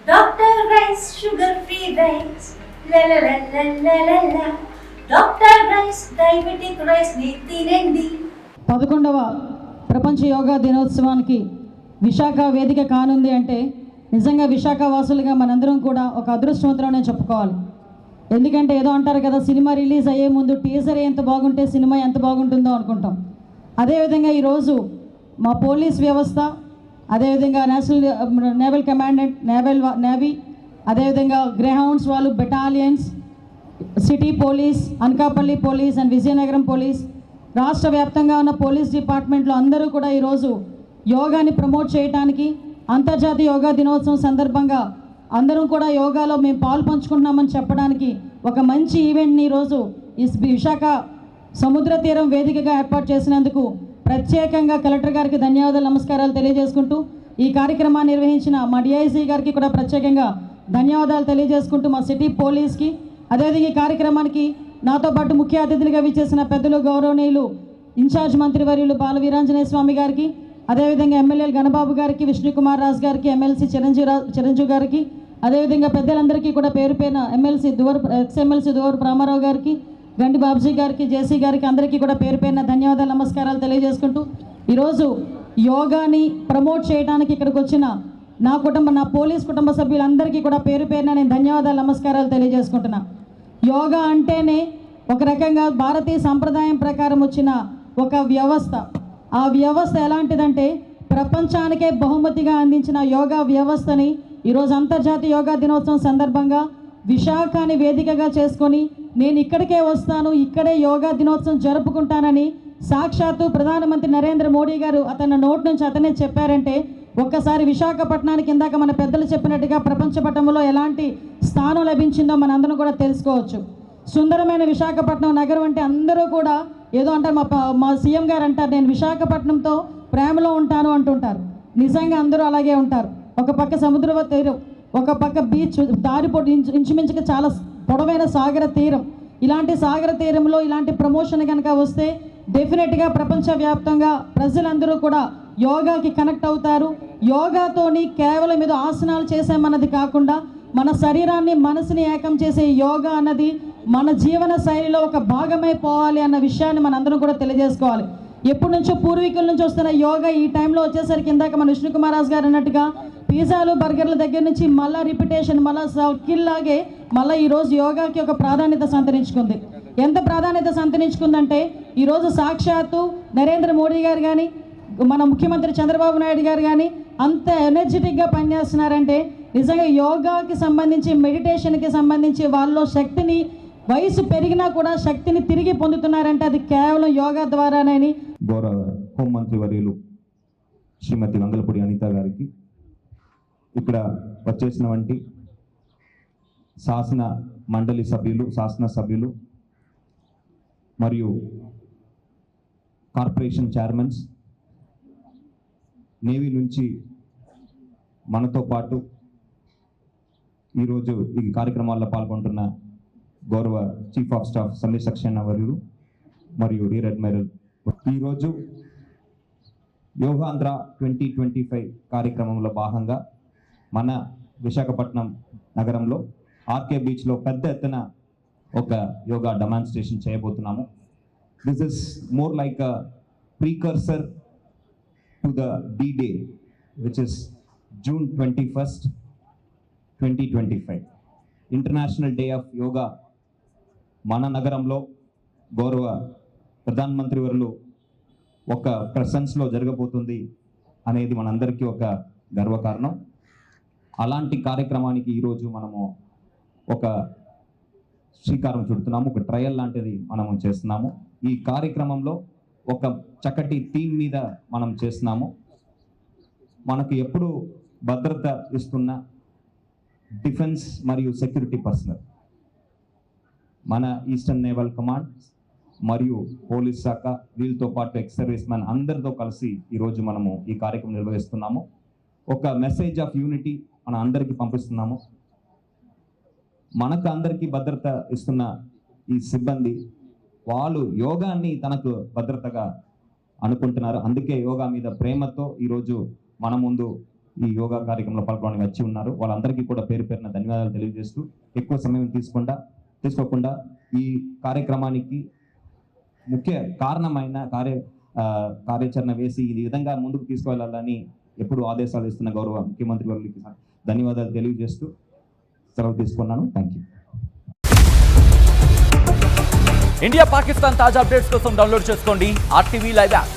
Doctor rice sugar free rice doctor rice diabetic rice ని తినండి. 11వ ప్రపంచ యోగా దినోత్సవానికి విశాఖ వేదిక కానుంది అంటే నిజంగా విశాఖ వాసులుగా మనందరం కూడా ఒక అదృష్టవంతులనే చెప్పుకోవాలి. ఎందుకంటే ఏదో అంటారు కదా, సినిమా రిలీజ్ అయ్యే ముందు టీజర్ ఎంత బాగుంటే సినిమా ఎంత బాగుంటుందో అనుకుంటాం. అదేవిధంగా ఈరోజు మా పోలీస్ వ్యవస్థ, అదేవిధంగా నేవల్ కమాండెంట్, నేవీ, అదేవిధంగా గ్రేహౌండ్స్ వాళ్ళు, battalions, city police, Anakapalli police and Vizianagaram police, రాష్ట్ర వ్యాప్తంగా ఉన్న పోలీస్ డిపార్ట్మెంట్లో అందరూ కూడా ఈరోజు యోగాని ప్రమోట్ చేయడానికి, అంతర్జాతీయ యోగా దినోత్సవం సందర్భంగా అందరం కూడా యోగాలో మేము పాలు పంచుకుంటున్నామని చెప్పడానికి ఒక మంచి ఈవెంట్ని ఈరోజు ఈ విశాఖ సముద్ర తీరం వేదికగా ఏర్పాటు చేసినందుకు ప్రత్యేకంగా కలెక్టర్ గారికి ధన్యవాదాలు, నమస్కారాలు తెలియజేసుకుంటూ, ఈ కార్యక్రమాన్ని నిర్వహించిన మా డిఐసి గారికి కూడా ప్రత్యేకంగా ధన్యవాదాలు తెలియజేసుకుంటూ, మా సిటీ పోలీస్కి, అదేవిధంగా ఈ కార్యక్రమానికి నాతో పాటు ముఖ్య అతిథులుగా విచ్చేసిన పెద్దలు గౌరవనీయులు ఇన్ఛార్జ్ మంత్రివర్యులు బాల వీరాంజనేయ స్వామి గారికి, అదేవిధంగా ఎమ్మెల్యేలు గణబాబు గారికి, విష్ణుకుమార్ రాజు గారికి, ఎమ్మెల్సీ చిరంజీవి గారికి, అదేవిధంగా పెద్దలందరికీ కూడా పేరు పేరున ఎక్స్ఎమ్మెల్సీ దువర్ రామారావు గారికి, గండి బాబ్జీ గారికి, జేసీ గారికి, అందరికీ కూడా పేరు పేరున ధన్యవాదాలు, నమస్కారాలు తెలియజేసుకుంటూ, ఈరోజు యోగాని ప్రమోట్ చేయడానికి ఇక్కడికి వచ్చిన నా పోలీస్ కుటుంబ సభ్యులందరికీ కూడా పేరు పేరున నేను ధన్యవాదాలు, నమస్కారాలు తెలియజేసుకుంటున్నా. యోగా అంటేనే ఒక రకంగా భారతీయ సంప్రదాయం ప్రకారం వచ్చిన ఒక వ్యవస్థ. ఆ వ్యవస్థ ఎలాంటిదంటే ప్రపంచానికే బహుమతిగా అందించిన యోగా వ్యవస్థని ఈరోజు అంతర్జాతీయ యోగా దినోత్సవం సందర్భంగా విశాఖని వేదికగా చేసుకొని నేను ఇక్కడికే వస్తాను, ఇక్కడే యోగా దినోత్సవం జరుపుకుంటానని సాక్షాత్తు ప్రధానమంత్రి నరేంద్ర మోడీ గారు అతని నోటి నుంచి అతనే చెప్పారంటే ఒక్కసారి విశాఖపట్నానికి ఇందాక మన పెద్దలు చెప్పినట్టుగా ప్రపంచ పటంలో ఎలాంటి స్థానం లభించిందో మనందరం కూడా తెలుసుకోవచ్చు. సుందరమైన విశాఖపట్నం నగరం అంటే అందరూ కూడా ఏదో అంటారు, మా సీఎం గారు అంటారు, నేను విశాఖపట్నంతో ప్రేమలో ఉంటాను అంటుంటారు. నిజంగా అందరూ అలాగే ఉంటారు. ఒక పక్క సముద్ర తీరం, ఒక పక్క బీచ్, దారిపోటు ఇంచుమించుగా చాలా పొడవైన సాగర తీరం. ఇలాంటి సాగర తీరంలో ఇలాంటి ప్రమోషన్ కనుక వస్తే డెఫినెట్గా ప్రపంచవ్యాప్తంగా ప్రజలందరూ కూడా యోగాకి కనెక్ట్ అవుతారు. యోగాతోని కేవలం ఏదో ఆసనాలు చేసామన్నది కాకుండా మన శరీరాన్ని, మనసుని ఏకం చేసే యోగా అన్నది మన జీవన శైలిలో ఒక భాగమైపోవాలి అన్న విషయాన్ని మనందరం కూడా తెలియజేసుకోవాలి. ఎప్పటి నుంచో పూర్వీకుల నుంచి వస్తున్న యోగా ఈ టైంలో వచ్చేసరికి ఇందాక మన విష్ణుకుమార్ రాజు గారు అన్నట్టుగా పిజ్జాలు, బర్గర్ల దగ్గర నుంచి మళ్ళీ రిపిటేషన్, మళ్ళీ సర్కిల్ లాగే మళ్ళీ ఈరోజు యోగాకి ఒక ప్రాధాన్యత సంతరించుకుంది. ఎంత ప్రాధాన్యత సంతరించుకుందంటే ఈరోజు సాక్షాత్తు నరేంద్ర మోడీ గారు కానీ, మన ముఖ్యమంత్రి చంద్రబాబు నాయుడు గారు కానీ అంత ఎనర్జెటిక్గా పనిచేస్తున్నారంటే నిజంగా యోగాకి సంబంధించి, మెడిటేషన్కి సంబంధించి వాళ్ళలో శక్తిని, వయసు పెరిగినా కూడా శక్తిని తిరిగి పొందుతున్నారంటే అది కేవలం యోగా ద్వారానని గౌరవ హోంమంత్రి వర్యులు శ్రీమతి వంగలపూడి అనిత గారికి, ఇక్కడ వచ్చేసిన వంటి శాసన మండలి సభ్యులు, శాసన సభ్యులు మరియు కార్పొరేషన్ చైర్మన్స్, నేవీ నుంచి మనతో పాటు ఈరోజు ఈ కార్యక్రమాల్లో పాల్గొంటున్న గౌరవ chief of staff Sameer Saxena వర్యులు మరియు రియర్ అడ్మైరల్, ఈరోజు యోగాంధ్ర 2025 కార్యక్రమంలో భాగంగా మన విశాఖపట్నం నగరంలో ఆర్కే బీచ్లో పెద్ద ఎత్తున ఒక యోగా డెమాన్స్ట్రేషన్ చేయబోతున్నాము. This is more like a precursor to the D-Day, which is June 21st, 2025, international day of yoga మన నగరంలో గౌరవ ప్రధానమంత్రి వర్యులు ఒక ప్రెసెన్స్లో జరగబోతుంది అనేది మనందరికీ ఒక గర్వకారణం. అలాంటి కార్యక్రమానికి ఈరోజు మనము ఒక శ్రీకారం చుడుతున్నాము, ఒక ట్రయల్ లాంటిది మనము చేస్తున్నాము. ఈ కార్యక్రమంలో ఒక చక్కటి థీమ్ మీద మనం చేస్తున్నాము. మనకు ఎప్పుడు భద్రత ఇస్తున్న డిఫెన్స్ మరియు సెక్యూరిటీ పర్సనల్, మన ఈస్టర్న్ నేవల్ కమాండ్ మరియు పోలీస్ శాఖ, వీళ్ళతో పాటు ఎక్స్ సర్వీస్ మ్యాన్ అందరితో కలిసి ఈరోజు మనము ఈ కార్యక్రమం నిర్వహిస్తున్నాము. ఒక మెసేజ్ ఆఫ్ యూనిటీ మన అందరికీ పంపిస్తున్నాము. మనకు అందరికీ భద్రత ఇస్తున్న ఈ సిబ్బంది వాళ్ళు యోగాన్ని తనకు భద్రతగా అనుకుంటున్నారు. అందుకే యోగా మీద ప్రేమతో ఈరోజు మన ముందు ఈ యోగా కార్యక్రమంలో పాల్గొనడానికి వచ్చి ఉన్నారు. వాళ్ళందరికీ కూడా పేరు పేరున ధన్యవాదాలు తెలియజేస్తూ ఎక్కువ సమయం తీసుకోకుండా ఈ కార్యక్రమానికి ముఖ్య కారణమైన కార్యాచరణ వేసి ఈ విధంగా ముందుకు తీసుకువెళ్ళాలని ఎప్పుడు ఆదేశాలు ఇస్తున్న గౌరవ ముఖ్యమంత్రి వారికి ధన్యవాదాలు తెలియజేస్తూ సెలవు తీసుకున్నాను. Thank you. ఇండియా పాకిస్తాన్ తాజా అప్డేట్స్ కోసం డౌన్లోడ్ చేసుకోండి RTV లైవ్ యాప్.